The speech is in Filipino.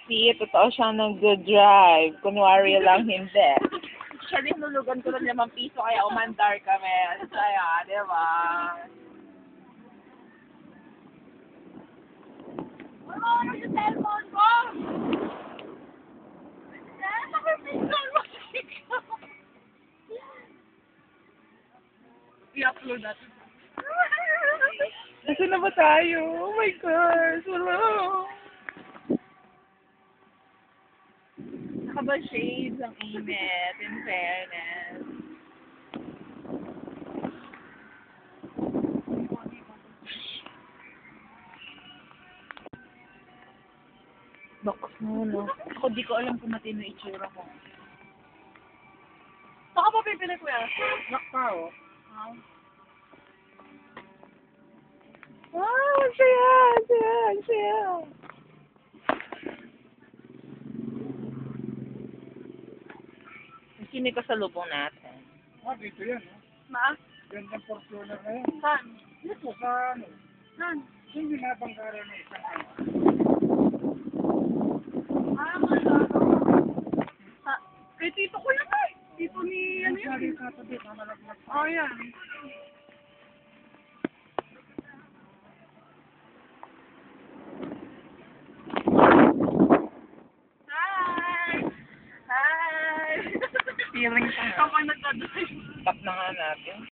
See, totoo siyang nag-drive. Kunwari lang hindi. Siya din nulugan ko ng 5 piso kaya umandar kami. Saya, di ba? Ano yung cellphone ko? I-upload natin. Nasaan na ba tayo? Oh my gosh, hello. Nakaba shades ang init, in fairness. Bakas mo, no? Ako di ko alam kung matino itsura ko. Saka ba pipili ko yan? Nakpao. Oh. Ang saya, ang saya, ang saya. Sino ka sa lubong natin? Dito yan, no? Ma? Gandang Fortuner na yan. Saan? Dito sa ano? Saan? Yung binabangkara ng isang ano. Kay tito ko yun eh. Tito ni ano yun? Sabi ka tabi, mamalaglag. Oh, yan. Hi! Hi! Feeling ko nga. Kapag nagdadrive. Tap na nga natin.